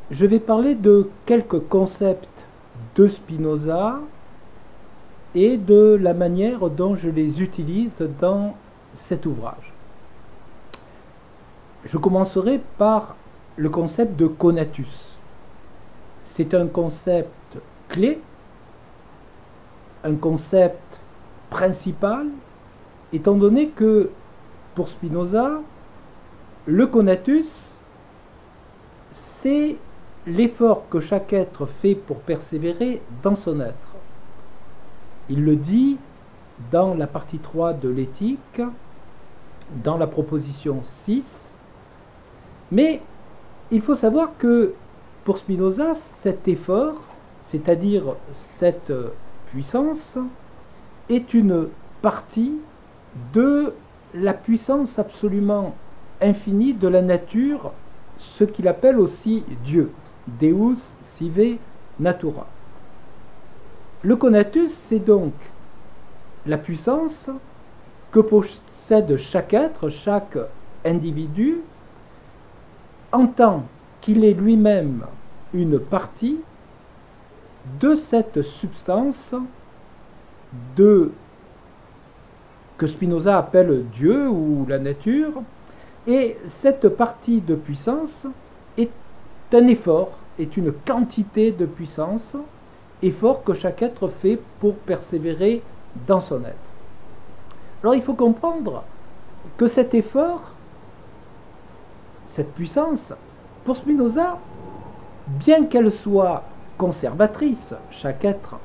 je vais parler de quelques concepts de Spinoza et de la manière dont je les utilise dans cet ouvrage. Je commencerai par le concept de conatus. C'est un concept clé, un concept principal, étant donné que pour Spinoza, le conatus, c'est l'effort que chaque être fait pour persévérer dans son être. Il le dit dans la partie 3 de l'éthique, dans la proposition 6, mais il faut savoir que pour Spinoza, cet effort, c'est-à-dire cette puissance, est une partie de la puissance absolument infinie de la nature, ce qu'il appelle aussi Dieu, Deus sive natura. Le conatus, c'est donc la puissance que possède chaque être, chaque individu, en tant qu'il est lui-même une partie de cette substance que Spinoza appelle Dieu ou la nature, et cette partie de puissance est un effort, est une quantité de puissance, effort que chaque être fait pour persévérer dans son être. Alors il faut comprendre que cet effort, cette puissance, pour Spinoza, bien qu'elle soit conservatrice, chaque être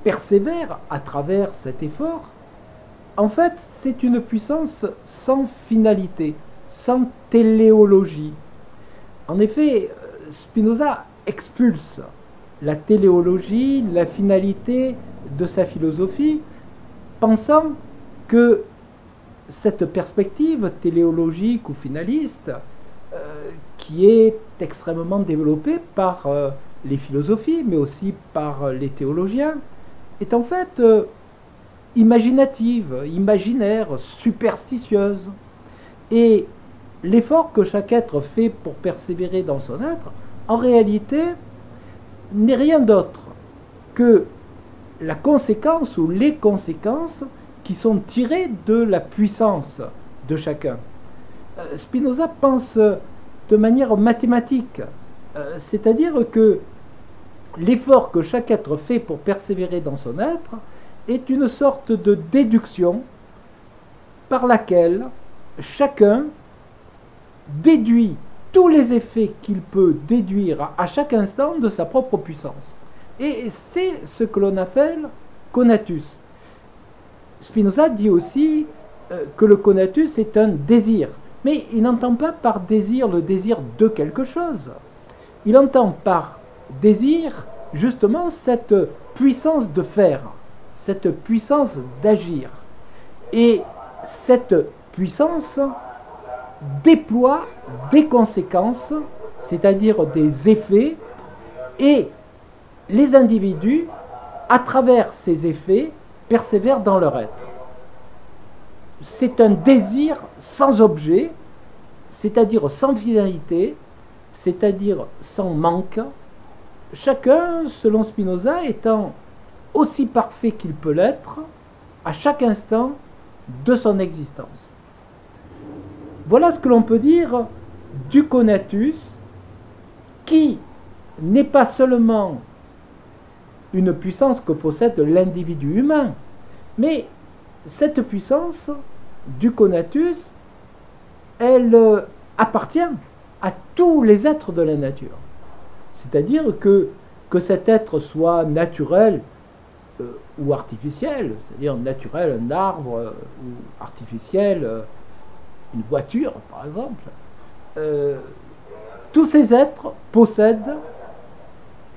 persévère à travers cet effort, en fait c'est une puissance sans finalité, sans téléologie. En effet, Spinoza expulse la téléologie, la finalité de sa philosophie, pensant que cette perspective téléologique ou finaliste, qui est extrêmement développée par les philosophies, mais aussi par les théologiens, est en fait imaginative, imaginaire, superstitieuse. Et l'effort que chaque être fait pour persévérer dans son être, en réalité, n'est rien d'autre que la conséquence ou les conséquences qui sont tirées de la puissance de chacun. Spinoza pense de manière mathématique, c'est-à-dire que l'effort que chaque être fait pour persévérer dans son être est une sorte de déduction par laquelle chacun déduit tous les effets qu'il peut déduire à chaque instant de sa propre puissance. Et c'est ce que l'on appelle conatus. Spinoza dit aussi que le conatus est un désir. Mais il n'entend pas par désir le désir de quelque chose. Il entend par désir justement cette puissance de faire, cette puissance d'agir. Et cette puissance déploie des conséquences, c'est-à-dire des effets, et les individus, à travers ces effets, persévèrent dans leur être. C'est un désir sans objet, c'est-à-dire sans finalité, c'est-à-dire sans manque, chacun, selon Spinoza, étant aussi parfait qu'il peut l'être à chaque instant de son existence. Voilà ce que l'on peut dire du conatus, qui n'est pas seulement une puissance que possède l'individu humain, mais cette puissance du conatus, elle appartient à tous les êtres de la nature. C'est-à-dire que cet être soit naturel ou artificiel, c'est-à-dire naturel un arbre ou artificiel une voiture par exemple, tous ces êtres possèdent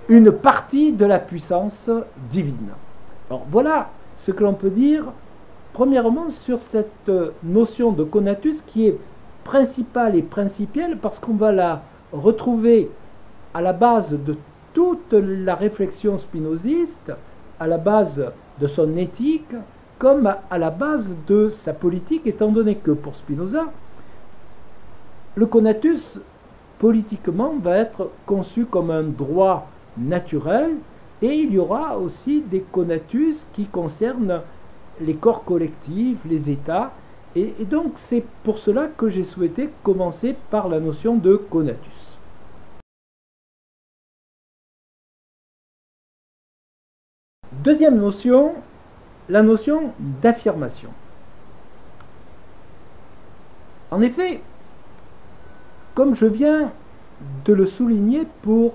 une partie de la puissance divine. Alors voilà ce que l'on peut dire premièrement sur cette notion de conatus qui est principale et principielle parce qu'on va la retrouver à la base de toute la réflexion spinoziste, à la base de son éthique, comme à la base de sa politique, étant donné que pour Spinoza, le conatus politiquement, va être conçu comme un droit naturel, et il y aura aussi des conatus qui concernent les corps collectifs, les États, et donc c'est pour cela que j'ai souhaité commencer par la notion de conatus. Deuxième notion, la notion d'affirmation. En effet, comme je viens de le souligner pour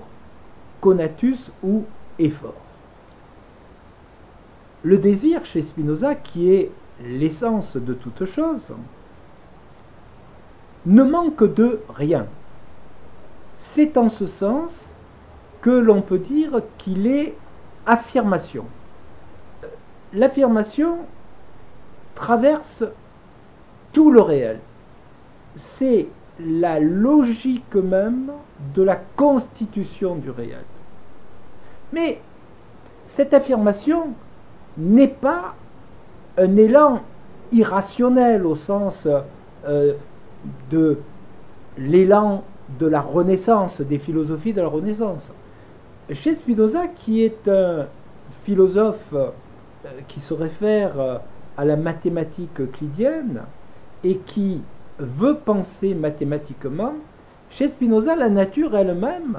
conatus ou effort, le désir chez Spinoza, qui est l'essence de toute chose, ne manque de rien. C'est en ce sens que l'on peut dire qu'il est affirmation. L'affirmation traverse tout le réel. C'est la logique même de la constitution du réel. Mais cette affirmation n'est pas un élan irrationnel au sens de l'élan de la Renaissance, des philosophies de la Renaissance. Chez Spinoza, qui est un philosophe qui se réfère à la mathématique euclidienne et qui veut penser mathématiquement, chez Spinoza, la nature elle-même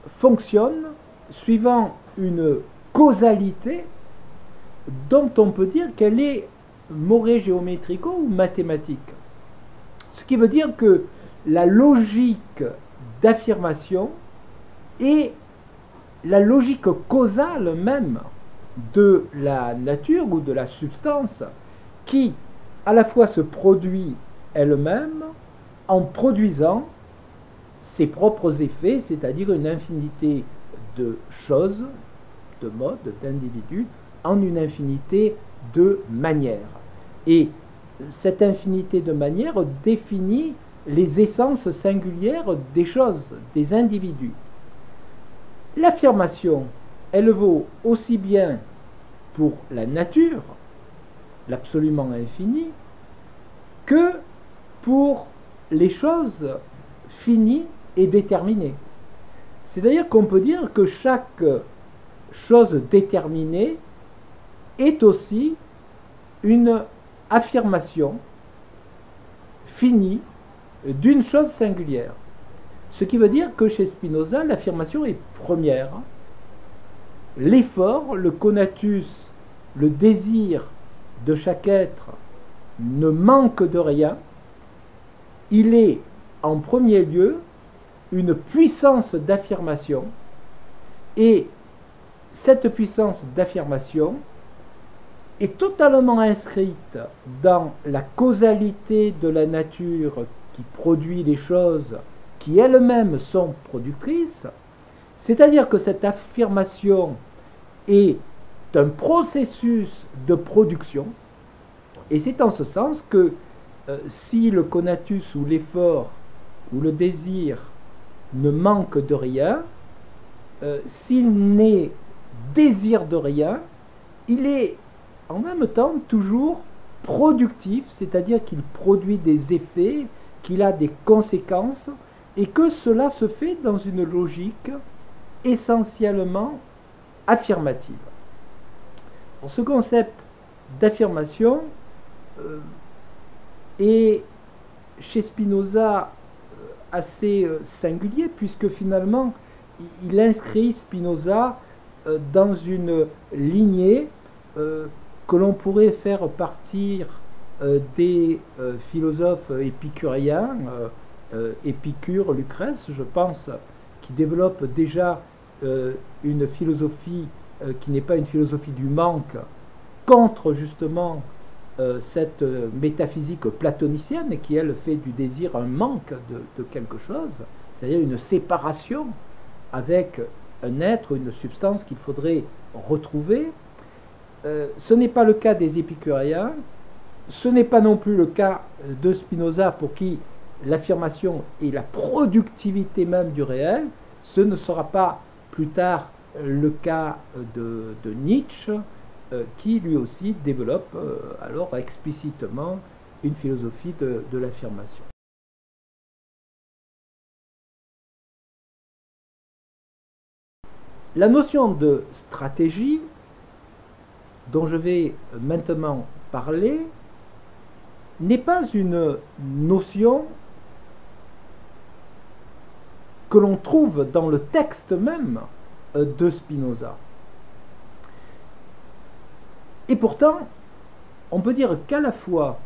fonctionne suivant une causalité dont on peut dire qu'elle est morée géométrico ou mathématique. Ce qui veut dire que la logique d'affirmation est la logique causale même de la nature ou de la substance qui à la fois se produit elle-même en produisant ses propres effets, c'est-à-dire une infinité de choses, de modes, d'individus, en une infinité de manières. Et cette infinité de manières définit les essences singulières des choses, des individus. L'affirmation, elle vaut aussi bien pour la nature, l'absolument infini, que pour les choses finies et déterminées. C'est-à-dire qu'on peut dire que chaque chose déterminée est aussi une affirmation finie d'une chose singulière. Ce qui veut dire que chez Spinoza, l'affirmation est première. L'effort, le conatus, le désir de chaque être ne manque de rien. Il est en premier lieu une puissance d'affirmation, et cette puissance d'affirmation est totalement inscrite dans la causalité de la nature qui produit les choses qui elles-mêmes sont productrices, c'est-à-dire que cette affirmation est un processus de production, et c'est en ce sens que si le conatus ou l'effort ou le désir ne manque de rien, s'il n'est désir de rien, il est en même temps toujours productif, c'est-à-dire qu'il produit des effets, qu'il a des conséquences, et que cela se fait dans une logique essentiellement affirmative. Alors, ce concept d'affirmation est chez Spinoza assez singulier, puisque finalement il inscrit Spinoza dans une lignée que l'on pourrait faire partir des philosophes épicuriens, Épicure, Lucrèce, je pense, qui développent déjà une philosophie qui n'est pas une philosophie du manque, contre justement cette métaphysique platonicienne qui, elle, fait du désir un manque de quelque chose, c'est-à-dire une séparation avec un être, une substance qu'il faudrait retrouver. Ce n'est pas le cas des épicuriens, ce n'est pas non plus le cas de Spinoza, pour qui l'affirmation est la productivité même du réel. Ce ne sera pas plus tard le cas de Nietzsche, qui lui aussi développe alors explicitement une philosophie de l'affirmation. La notion de stratégie, dont je vais maintenant parler, n'est pas une notion que l'on trouve dans le texte même de Spinoza. Et pourtant, on peut dire qu'à la fois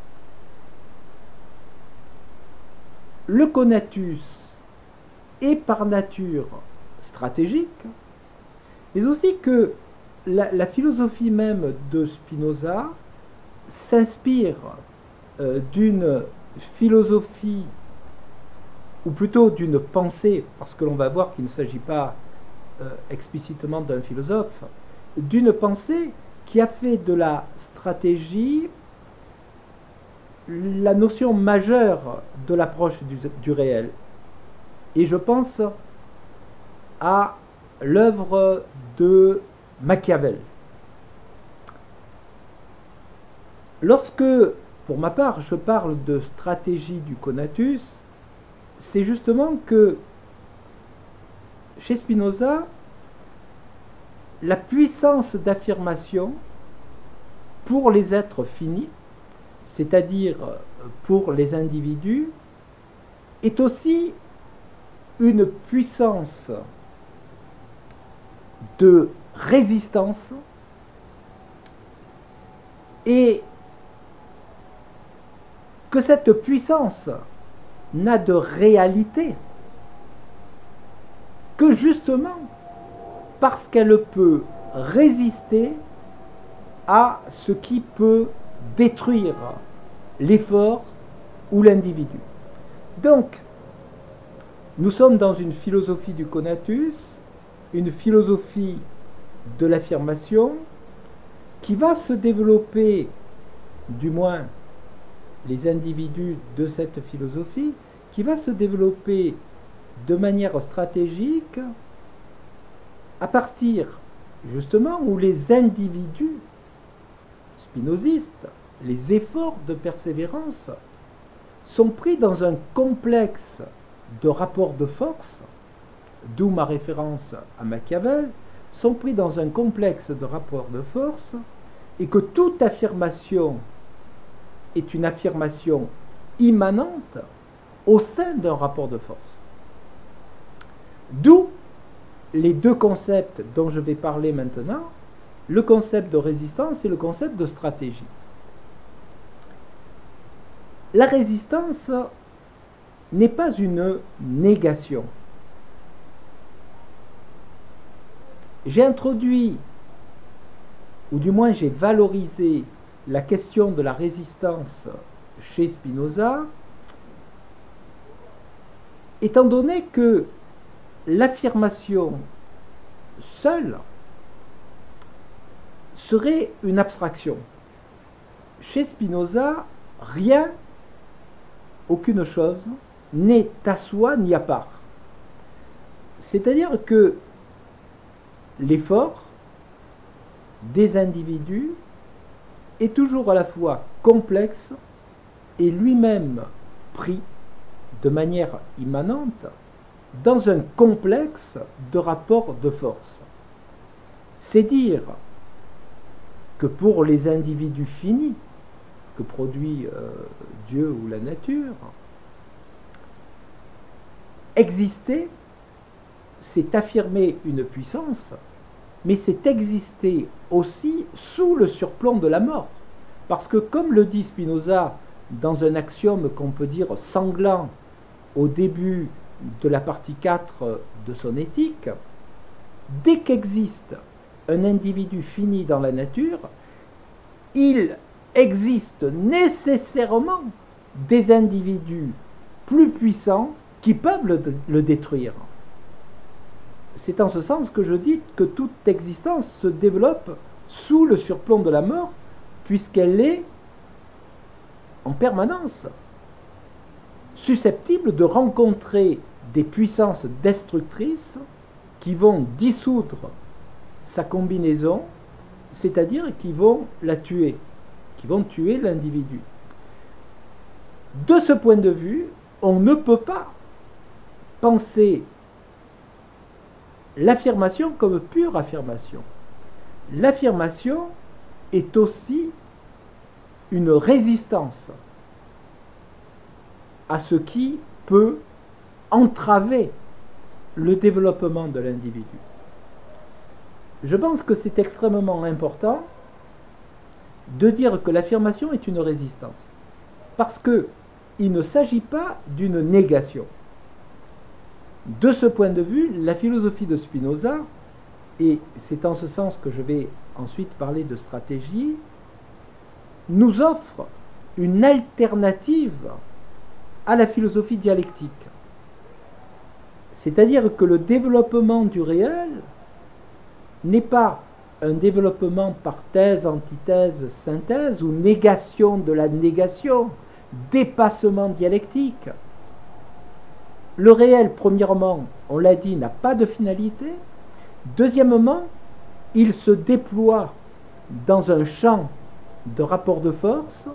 le conatus est par nature stratégique, mais aussi que la philosophie même de Spinoza s'inspire d'une philosophie, ou plutôt d'une pensée, parce que l'on va voir qu'il ne s'agit pas explicitement d'un philosophe, d'une pensée qui a fait de la stratégie la notion majeure de l'approche du réel. Et je pense à l'œuvre de Machiavel. Lorsque, pour ma part, je parle de stratégie du conatus, c'est justement que chez Spinoza, la puissance d'affirmation pour les êtres finis, c'est-à-dire pour les individus, est aussi une puissance de résistance et que cette puissance n'a de réalité que justement parce qu'elle peut résister à ce qui peut détruire l'effort ou l'individu. Donc, nous sommes dans une philosophie du conatus, une philosophie de l'affirmation qui va se développer, du moins les individus de cette philosophie, qui va se développer de manière stratégique à partir justement où les individus spinozistes, les efforts de persévérance sont pris dans un complexe de rapports de force, d'où ma référence à Machiavel, sont pris dans un complexe de rapports de force et que toute affirmation est une affirmation immanente au sein d'un rapport de force. D'où les deux concepts dont je vais parler maintenant, le concept de résistance et le concept de stratégie. La résistance n'est pas une négation. J'ai introduit, ou du moins j'ai valorisé la question de la résistance chez Spinoza, étant donné que l'affirmation seule serait une abstraction. Chez Spinoza, rien, aucune chose, n'est à soi ni à part. C'est-à-dire que l'effort des individus est toujours à la fois complexe et lui-même pris de manière immanente dans un complexe de rapports de force. C'est dire que pour les individus finis que produit Dieu ou la nature, exister, c'est affirmer une puissance, mais c'est exister aussi sous le surplomb de la mort. Parce que, comme le dit Spinoza dans un axiome qu'on peut dire sanglant au début de la partie 4 de son éthique, dès qu'existe un individu fini dans la nature, il existe nécessairement des individus plus puissants qui peuvent le détruire. C'est en ce sens que je dis que toute existence se développe sous le surplomb de la mort, puisqu'elle est en permanence susceptible de rencontrer des puissances destructrices qui vont dissoudre sa combinaison, c'est-à-dire qui vont la tuer, qui vont tuer l'individu. De ce point de vue, on ne peut pas penser l'affirmation comme pure affirmation. L'affirmation est aussi une résistance à ce qui peut entraver le développement de l'individu. Je pense que c'est extrêmement important de dire que l'affirmation est une résistance, parce qu'il ne s'agit pas d'une négation. De ce point de vue, la philosophie de Spinoza, et c'est en ce sens que je vais ensuite parler de stratégie, nous offre une alternative à la philosophie dialectique. C'est-à-dire que le développement du réel n'est pas un développement par thèse, antithèse, synthèse ou négation de la négation, dépassement dialectique. Le réel, premièrement, on l'a dit, n'a pas de finalité. Deuxièmement, il se déploie dans un champ de rapport de force,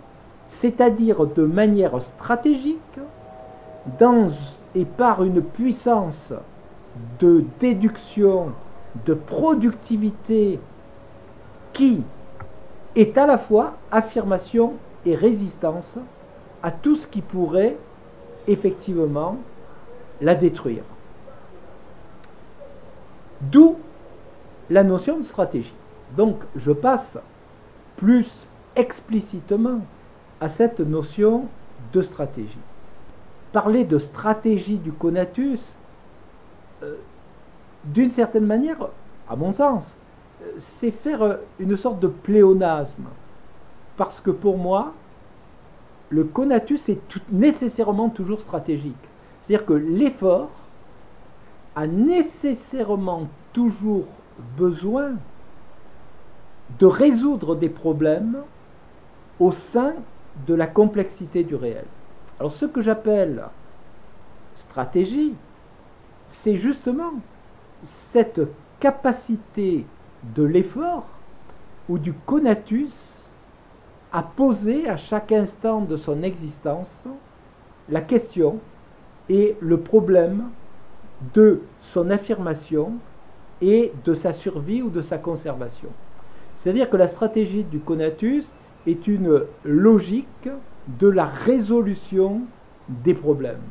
c'est-à-dire de manière stratégique, et par une puissance de déduction, de productivité qui est à la fois affirmation et résistance à tout ce qui pourrait effectivement la détruire. D'où la notion de stratégie. Donc je passe plus explicitement à cette notion de stratégie. Parler de stratégie du conatus, d'une certaine manière, à mon sens, c'est faire une sorte de pléonasme. Parce que pour moi, le conatus est nécessairement toujours stratégique. C'est-à-dire que l'effort a nécessairement toujours besoin de résoudre des problèmes au sein de la complexité du réel. Alors ce que j'appelle stratégie, c'est justement cette capacité de l'effort ou du conatus à poser à chaque instant de son existence la question et le problème de son affirmation et de sa survie ou de sa conservation. C'est-à-dire que la stratégie du conatus est une logique de la résolution des problèmes.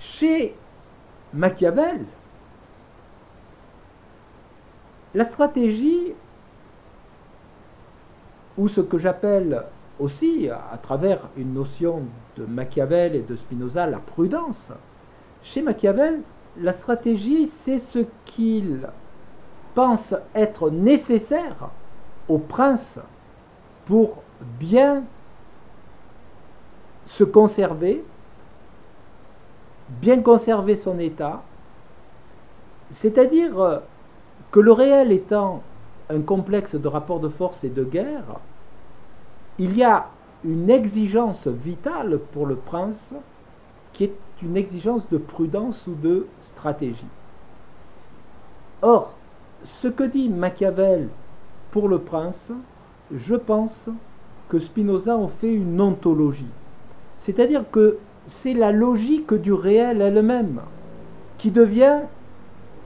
Chez Machiavel, la stratégie, ou ce que j'appelle aussi, à travers une notion de Machiavel et de Spinoza, la prudence, chez Machiavel, la stratégie, c'est ce qu'il pense être nécessaire au prince pour bien se conserver, bien conserver son état, c'est-à-dire que le réel étant un complexe de rapports de force et de guerre, il y a une exigence vitale pour le prince qui est une exigence de prudence ou de stratégie. Or, ce que dit Machiavel pour le prince, je pense que Spinoza en fait une ontologie. C'est-à-dire que c'est la logique du réel elle-même qui devient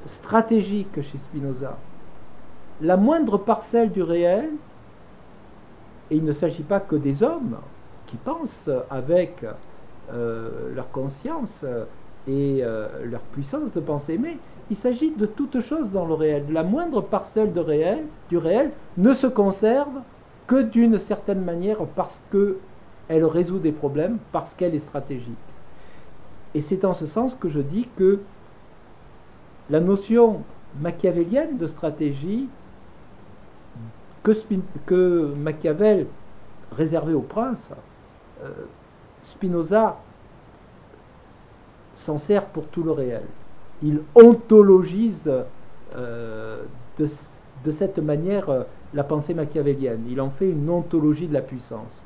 stratégique chez Spinoza. La moindre parcelle du réel, et il ne s'agit pas que des hommes qui pensent avec leur conscience et leur puissance de penser, mais il s'agit de toute chose dans le réel. La moindre parcelle du réel ne se conserve que d'une certaine manière parce qu'elle résout des problèmes, parce qu'elle est stratégique. Et c'est en ce sens que je dis que la notion machiavélienne de stratégie que Machiavel réservait au prince, Spinoza s'en sert pour tout le réel. Il ontologise de cette manière la pensée machiavélienne. Il en fait une ontologie de la puissance.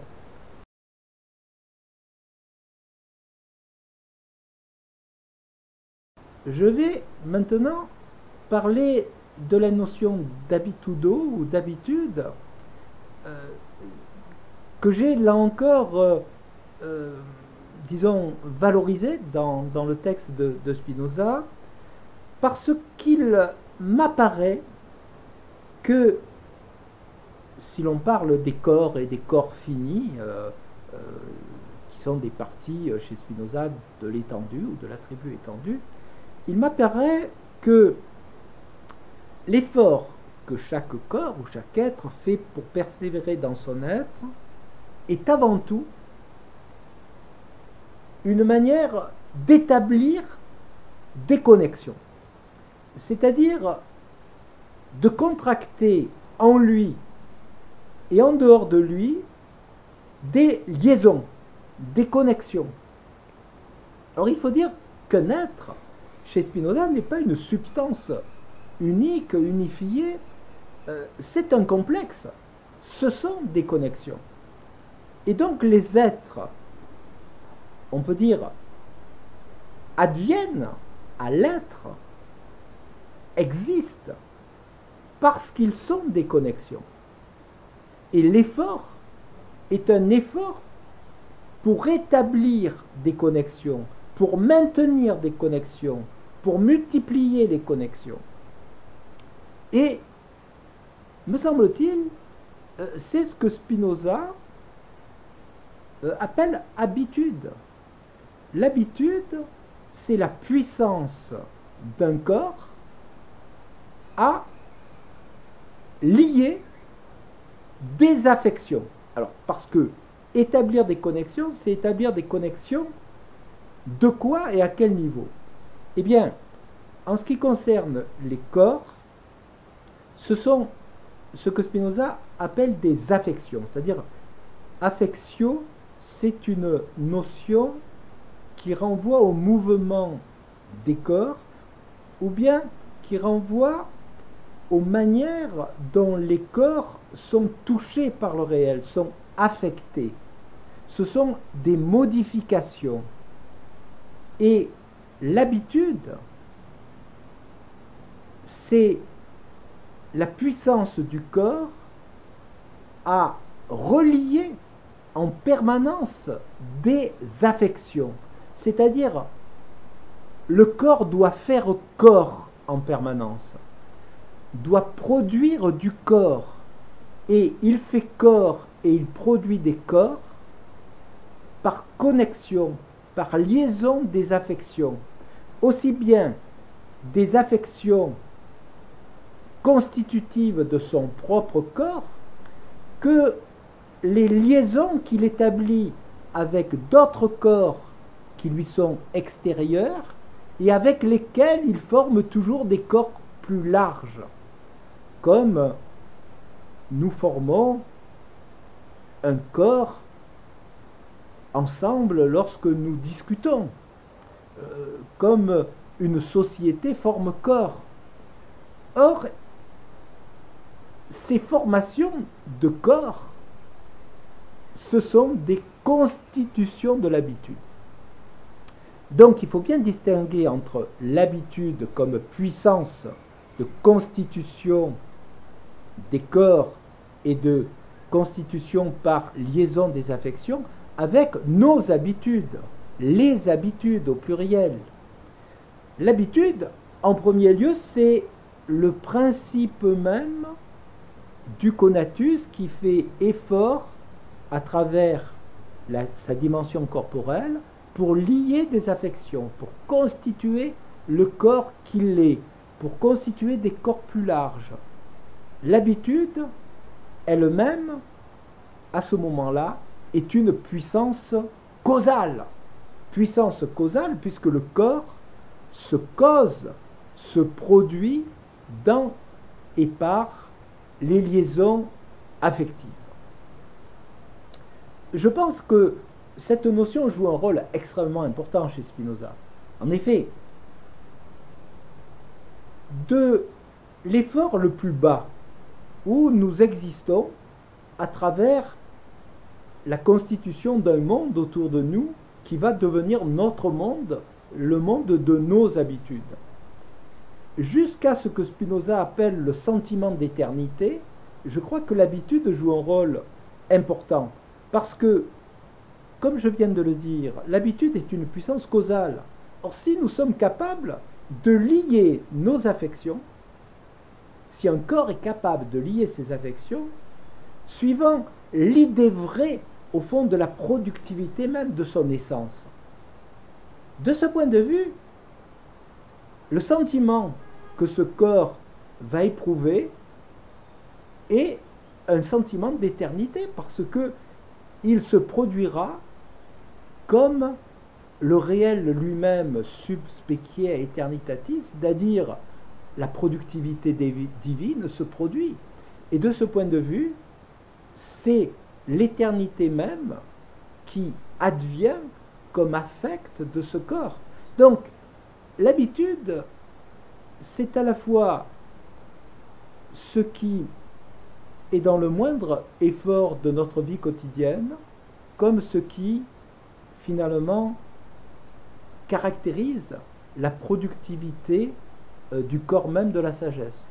Je vais maintenant parler de la notion d'habitudo ou d'habitude que j'ai là encore disons, valorisé dans le texte de Spinoza, parce qu'il m'apparaît que, si l'on parle des corps et des corps finis, qui sont des parties chez Spinoza de l'étendue ou de l'attribut étendu, il m'apparaît que l'effort que chaque corps ou chaque être fait pour persévérer dans son être est avant tout une manière d'établir des connexions, c'est-à-dire de contracter en lui et en dehors de lui des liaisons, des connexions. Alors il faut dire qu'un être, chez Spinoza, n'est pas une substance unique, unifiée, c'est un complexe, ce sont des connexions. Et donc les êtres, on peut dire, adviennent à l'être, existent, parce qu'ils sont des connexions. Et l'effort est un effort pour établir des connexions, pour maintenir des connexions, pour multiplier les connexions. Et, me semble-t-il, c'est ce que Spinoza appelle habitude. L'habitude, c'est la puissance d'un corps à lier des affections. Alors, parce que établir des connexions, c'est établir des connexions de quoi et à quel niveau? Eh bien, en ce qui concerne les corps, ce sont ce que Spinoza appelle des affections. C'est-à-dire, affectio, c'est une notion qui renvoie au mouvement des corps ou bien qui renvoie aux manières dont les corps sont touchés par le réel, sont affectés. Ce sont des modifications. Et l'habitude, c'est la puissance du corps à relier en permanence des affections. C'est-à-dire, le corps doit faire corps en permanence, doit produire du corps, et il fait corps et il produit des corps par connexion, par liaison des affections, aussi bien des affections constitutives de son propre corps que les liaisons qu'il établit avec d'autres corps qui lui sont extérieurs et avec lesquels il forme toujours des corps plus larges, comme nous formons un corps ensemble lorsque nous discutons, comme une société forme corps. Or, ces formations de corps, ce sont des constitutions de l'habitude. Donc il faut bien distinguer entre l'habitude comme puissance de constitution des corps et de constitution par liaison des affections avec nos habitudes, les habitudes au pluriel. L'habitude, en premier lieu, c'est le principe même du conatus qui fait effort à travers sa dimension corporelle pour lier des affections, pour constituer le corps qu'il est, pour constituer des corps plus larges. L'habitude elle-même, à ce moment-là, est une puissance causale. Puissance causale puisque le corps se cause, se produit dans et par les liaisons affectives. Je pense que cette notion joue un rôle extrêmement important chez Spinoza. En effet, de l'effort le plus bas, où nous existons à travers la constitution d'un monde autour de nous qui va devenir notre monde, le monde de nos habitudes, jusqu'à ce que Spinoza appelle le sentiment d'éternité, je crois que l'habitude joue un rôle important, parce que comme je viens de le dire, l'habitude est une puissance causale. Or, si nous sommes capables de lier nos affections, si un corps est capable de lier ses affections, suivant l'idée vraie, au fond, de la productivité même de son essence. De ce point de vue, le sentiment que ce corps va éprouver est un sentiment d'éternité, parce que il se produira comme le réel lui-même subspecie aeternitatis, c'est-à-dire la productivité divine se produit. Et de ce point de vue, c'est l'éternité même qui advient comme affect de ce corps. Donc, l'habitude, c'est à la fois ce qui est dans le moindre effort de notre vie quotidienne, comme ce qui, finalement, caractérise la productivité du corps même de la sagesse.